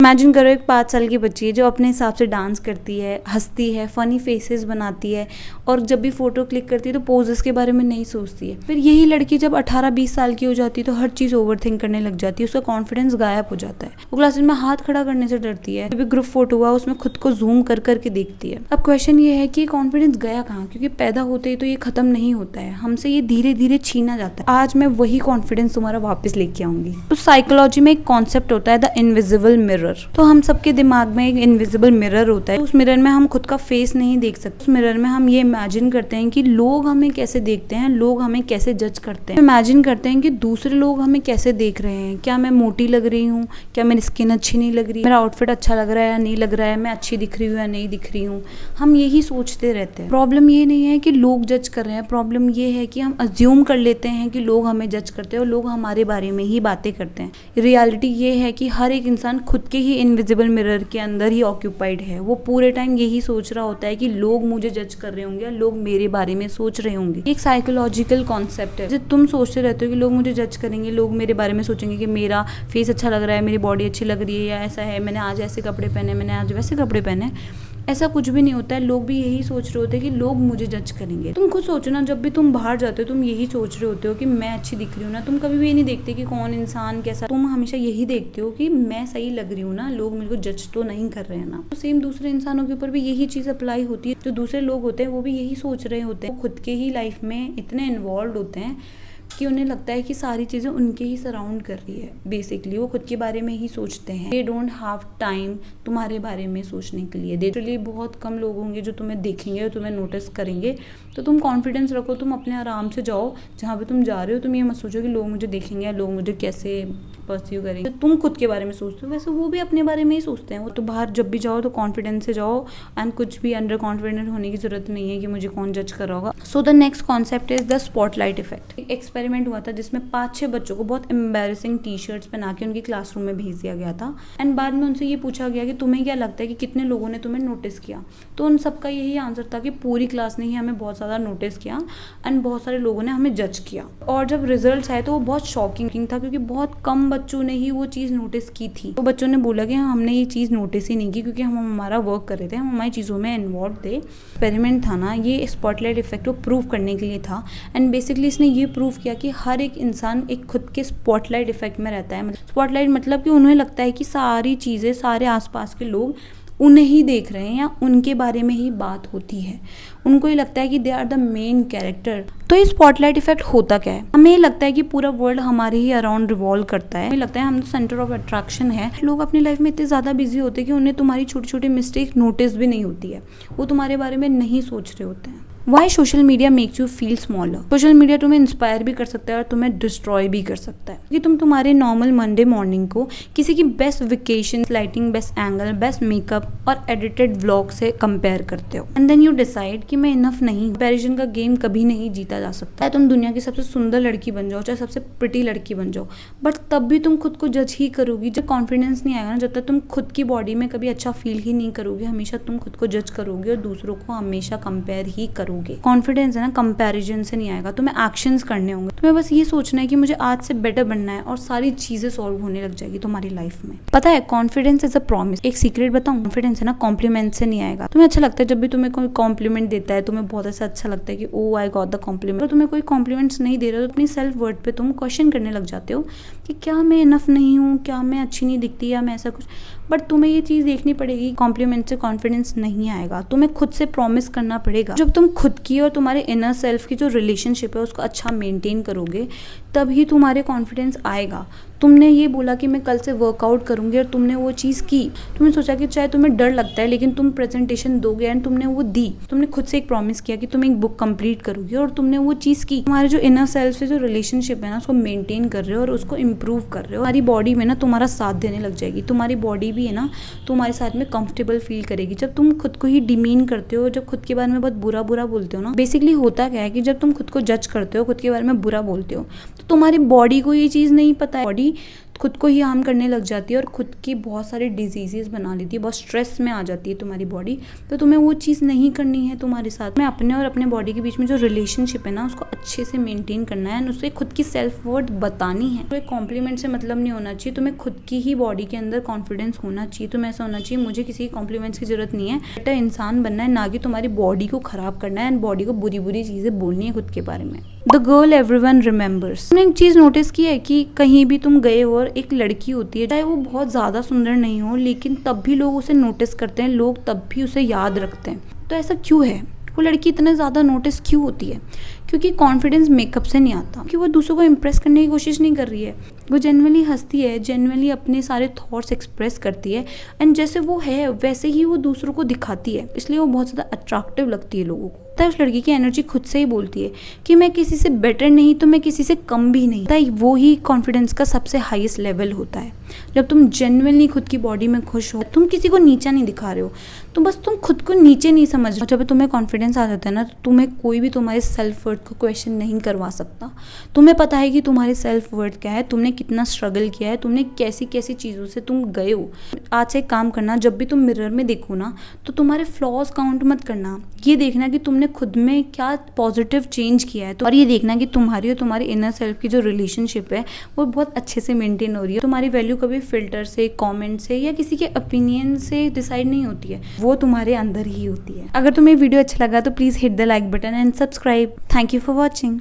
Imagine करो एक 5 साल की बच्ची है जो अपने हिसाब से डांस करती है, हंसती है, फनी फेसेस बनाती है और जब भी फोटो क्लिक करती है तो पोजेस के बारे में नहीं सोचती है। फिर यही लड़की जब 18-20 साल की हो जाती है तो हर चीज़ ओवरथिंक करने लग जाती है, उसका कॉन्फिडेंस गायब हो जाता है। वो क्लासेस में हाथ खड़ा करने से डरती है, जब ग्रुप फोटो हुआ उसमें खुद को जूम कर करके देखती है। अब क्वेश्चन ये है कि कॉन्फिडेंस गया कहाँ, क्योंकि पैदा होते ही तो ये खत्म नहीं होता है, हमसे ये धीरे धीरे छीना जाता है। आज मैं वही कॉन्फिडेंस तुम्हारा वापस लेके आऊंगी। तो साइकोलॉजी में एक कॉन्सेप्ट होता है द इनविजिबल मिरर। तो हम सबके दिमाग में एक इनविजिबल मिरर होता है। उस मिरर में हम खुद का फेस नहीं देख सकते। उस मिरर में हम ये इमेजिन करते हैं कि लोग हमें कैसे देखते हैं, लोग हमें कैसे जज करते हैं। इमेजिन करते हैं कि दूसरे लोग हमें कैसे देख रहे हैं, क्या मैं मोटी लग रही हूँ, क्या मेरी स्किन अच्छी नहीं लग रही, मेरा आउटफिट अच्छा लग रहा है या नहीं लग रहा है, मैं अच्छी दिख रही हूँ या नहीं दिख रही हूँ। हम यही सोचते रहते हैं। प्रॉब्लम ये नहीं है कि लोग जज कर रहे हैं, प्रॉब्लम ये है कि हम अज्यूम कर लेते हैं कि लोग हमें जज करते हैं और लोग हमारे बारे में ही बातें करते हैं। रियलिटी ये है कि हर एक इंसान खुद के ही इनविजिबल मिरर के अंदर ही ऑक्यूपाइड है। वो पूरे टाइम यही सोच रहा होता है कि लोग मुझे जज कर रहे होंगे या लोग मेरे बारे में सोच रहे होंगे। एक साइकोलॉजिकल कॉन्सेप्ट है। जब तुम सोचते रहते हो कि लोग मुझे जज करेंगे, लोग मेरे बारे में सोचेंगे कि मेरा फेस अच्छा लग रहा है, मेरी बॉडी अच्छी लग रही है या ऐसा है, मैंने आज ऐसे कपड़े पहने, मैंने आज वैसे कपड़े पहने, ऐसा कुछ भी नहीं होता है। लोग भी यही सोच रहे होते हैं कि लोग मुझे जज करेंगे। तुम खुद सोचो ना, जब भी तुम बाहर जाते हो तुम यही सोच रहे होते हो कि मैं अच्छी दिख रही हूँ ना। तुम कभी भी ये नहीं देखते कि कौन इंसान कैसा, तुम हमेशा यही देखते हो कि मैं सही लग रही हूँ ना, लोग मेरे को जज तो नहीं कर रहे हैं ना। तो सेम दूसरे इंसानों के ऊपर भी यही चीज़ अप्लाई होती है। जो दूसरे लोग होते हैं वो भी यही सोच रहे होते हैं। वो खुद के ही लाइफ में इतने इन्वॉल्व होते हैं कि उन्हें लगता है कि सारी चीज़ें उनके ही सराउंड कर रही है। बेसिकली वो खुद के बारे में ही सोचते हैं। दे डोंट हैव टाइम तुम्हारे बारे में सोचने के लिए। लिटरली बहुत कम लोग होंगे जो तुम्हें देखेंगे और तुम्हें नोटिस करेंगे। तो तुम कॉन्फिडेंस रखो, तुम अपने आराम से जाओ जहाँ पे तुम जा रहे हो। तुम ये मत सोचो कि लोग मुझे देखेंगे या लोग मुझे कैसे परस्यू करेंगे। तो तुम खुद के बारे में सोचते हो, वैसे वो भी अपने बारे में ही सोचते हैं। वो तो बाहर जब भी जाओ तो कॉन्फिडेंस से जाओ एंड कुछ भी अंडर कॉन्फिडेंट होने की जरूरत नहीं है कि मुझे कौन जज कर रहा होगा। So the next concept is the spotlight effect. एक एक्सपेरिमेंट हुआ था जिसमें 5-6 बच्चों को बहुत एम्बैरेसिंग टी-शर्ट्स पहना के उनकी क्लासरूम में भेज दिया गया था एंड बाद में उनसे ये पूछा गया कि तुम्हें क्या लगता है कि कितने लोगों ने तुम्हें नोटिस किया। तो उन सबका यही आंसर था कि पूरी क्लास ने ही हमें बहुत ज़्यादा नोटिस किया एंड बहुत सारे लोगों ने हमें जज किया। और जब रिजल्ट्स आए तो वो बहुत शॉकिंग था क्योंकि बहुत कम बच्चों ने ही वो चीज़ नोटिस की थी। तो बच्चों ने बोला कि हमने ये चीज़ नोटिस ही नहीं की क्योंकि हम हमारा वर्क कर रहे थे, हम हमारी चीज़ों में इन्वॉल्व थे। एक्सपेरिमेंट था ना, ये स्पॉटलाइट इफेक्ट को प्रूव करने के लिए था एंड बेसिकली इसने ये प्रूव किया कि हर एक इंसान एक खुद के स्पॉटलाइट इफेक्ट में रहता है। स्पॉटलाइट मतलब कि उन्हें लगता है कि सारी चीज़ें, सारे आसपास के लोग उन्हें ही देख रहे हैं या उनके बारे में ही बात होती है। उनको ये लगता है कि they are the main character. तो ये स्पॉटलाइट इफेक्ट होता क्या है? हमें लगता है कि पूरा वर्ल्ड हमारे ही अराउंड रिवॉल्व करता है। हमें लगता है हम तो सेंटर ऑफ अट्रैक्शन है। लोग अपनी लाइफ में इतने ज़्यादा बिजी होते हैं कि उन्हें तुम्हारी छोटी छोटी मिस्टेक नोटिस भी नहीं होती है। वो तुम्हारे बारे में नहीं सोच रहे होते हैं। Why social media makes you feel smaller. Social media तुम्हें इंस्पायर भी कर सकता है और तुम्हें डिस्ट्रॉय भी कर सकता है कि तुम तुम्हारे नॉर्मल मंडे मॉर्निंग को किसी की best vacation, lighting, best angle, best makeup और एडिटेड व्लॉग से कंपेयर करते हो एंड देन यू डिसाइड कि मैं इनफ नहीं। कंपैरिजन का गेम कभी नहीं जीता जा सकता। चाहे तुम दुनिया की सबसे सुंदर लड़की बन जाओ, चाहे सबसे प्रिटी लड़की बन जाओ, बट तब भी तुम खुद को जज ही करोगी। जब कॉन्फिडेंस नहीं आएगा ना, जब तक तुम खुद की बॉडी में कभी अच्छा फील ही नहीं करोगे, हमेशा तुम खुद को जज करोगे और दूसरों को हमेशा कंपेयर ही करोगे। कॉन्फिडेंस है ना, कंपैरिजन से नहीं आएगा। तुम्हें एक्शंस करने होंगे। तुम्हें बस ये सोचना है कि मुझे आज से बेटर बनना है और सारी चीजें सॉल्व होने लग जाएगी तुम्हारी लाइफ में। पता है, कॉन्फिडेंस इज अ प्रॉमिस। एक सीक्रेट बताऊं, कॉन्फिडेंस है ना कॉम्प्लीमेंट से नहीं आएगा। तुम्हें अच्छा लगता है जब भी तुम्हें कोई कॉम्प्लीमेंट देता है, तुम्हें बहुत ऐसा अच्छा लगता है कि ओ आई गॉट द कॉम्प्लीमेंट। तो तुम्हें कोई कॉम्प्लीमेंट्स नहीं दे रहा तो अपनी सेल्फ वर्थ पे तुम क्वेश्चन करने लग जाते हो कि क्या मैं इनफ नहीं हूँ, क्या मैं अच्छी नहीं दिखती या मैं ऐसा कुछ। बट तुम्हें ये चीज़ देखनी पड़ेगी, कॉम्प्लीमेंट से कॉन्फिडेंस नहीं आएगा। तुम्हें खुद से प्रॉमिस करना पड़ेगा। जब तुम खुद की और तुम्हारे इनर सेल्फ की जो रिलेशनशिप है उसको अच्छा मेंटेन करोगे तभी तुम्हारे कॉन्फिडेंस आएगा। तुमने ये बोला कि मैं कल से वर्कआउट करूंगी और तुमने वो चीज़ की। तुमने सोचा कि चाहे तुम्हें डर लगता है लेकिन तुम प्रेजेंटेशन दोगे एंड तुमने वो दी। तुमने खुद से एक प्रॉमिस किया कि तुम एक बुक कंप्लीट करोगी और तुमने वो चीज़ की। तुम्हारे जो इनर सेल्फ से जो रिलेशनशिप है ना उसको मेंटेन कर रहे हो और उसको इम्प्रूव कर रहे हो। तुम्हारी बॉडी में ना तुम्हारा साथ देने लग जाएगी। तुम्हारी बॉडी भी है ना तुम्हारे साथ में कंफर्टेबल फील करेगी। जब तुम खुद को ही डिमीन करते हो, जब खुद के बारे में बहुत बुरा बुरा बोलते हो ना, बेसिकली होता क्या है कि जब तुम खुद को जज करते हो, खुद के बारे में बुरा बोलते हो, तो तुम्हारी बॉडी को ये चीज़ नहीं पता है। बॉडी खुद को ही हार्म करने लग जाती है और खुद की बहुत सारी डिजीजेस बना लेती है, बहुत स्ट्रेस में आ जाती है तुम्हारी बॉडी। तो तुम्हें वो चीज़ नहीं करनी है तुम्हारे साथ में। अपने और अपने बॉडी के बीच में जो रिलेशनशिप है ना, उसको अच्छे से मेंटेन करना है एंड उसे खुद की सेल्फ वर्थ बतानी है। तो एक कॉम्प्लीमेंट से मतलब नहीं होना चाहिए, तुम्हें खुद की ही बॉडी के अंदर कॉन्फिडेंस होना चाहिए। तुम्हें ऐसा होना चाहिए मुझे किसी कॉम्प्लीमेंट्स की जरूरत नहीं है, बेटर इंसान बनना है, ना कि तुम्हारी बॉडी को खराब करना है एंड बॉडी को बुरी बुरी चीज़ें बोलनी है खुद के बारे में। The girl everyone remembers. तुमने एक चीज़ नोटिस की है कि कहीं भी तुम गए हो और एक लड़की होती है, चाहे वो बहुत ज़्यादा सुंदर नहीं हो, लेकिन तब भी लोग उसे नोटिस करते हैं, लोग तब भी उसे याद रखते हैं। तो ऐसा क्यों है? वो लड़की इतने ज़्यादा नोटिस क्यों होती है? क्योंकि कॉन्फिडेंस मेकअप से नहीं आता, कि वो दूसरों को इम्प्रेस करने की कोशिश नहीं कर रही है। वो जेन्युइनली हंसती है, जेन्युइनली अपने सारे थॉट्स एक्सप्रेस करती है एंड जैसे वो है वैसे ही वो दूसरों को दिखाती है, इसलिए वो बहुत ज़्यादा अट्रैक्टिव लगती है लोगों को। उस लड़की की एनर्जी खुद से ही बोलती है कि मैं किसी से बेटर नहीं तो मैं किसी से कम भी नहीं। तय वो ही कॉन्फिडेंस का सबसे हाईएस्ट लेवल होता है, जब तुम जेन्युइनली खुद की बॉडी में खुश हो, तुम किसी को नीचा नहीं दिखा रहे हो, तो बस तुम खुद को नीचे नहीं समझ रहे हो। जब तुम्हें कॉन्फिडेंस आ जाता है ना, तो तुम्हें कोई भी तुम्हारे सेल्फ वर्थ को क्वेश्चन नहीं करवा सकता। तुम्हें पता है कि तुम्हारी सेल्फ वर्थ क्या है, तुमने कितना स्ट्रगल किया है, तुमने कैसी कैसी चीज़ों से तुम गए हो। आज से काम करना, जब भी तुम मिरर में देखो ना, तो तुम्हारे फ्लॉज काउंट मत करना, ये देखना कि तुमने खुद में क्या पॉजिटिव चेंज किया है। तो और ये देखना कि तुम्हारी और तुम्हारी इनर सेल्फ की जो रिलेशनशिप है वो बहुत अच्छे से मेंटेन हो रही है। तुम्हारी वैल्यू कभी फिल्टर से, कमेंट से या किसी के ओपिनियन से डिसाइड नहीं होती है, वो तुम्हारे अंदर ही होती है। अगर तुम्हें वीडियो अच्छा लगा तो please hit the like button and subscribe. Thank you for watching.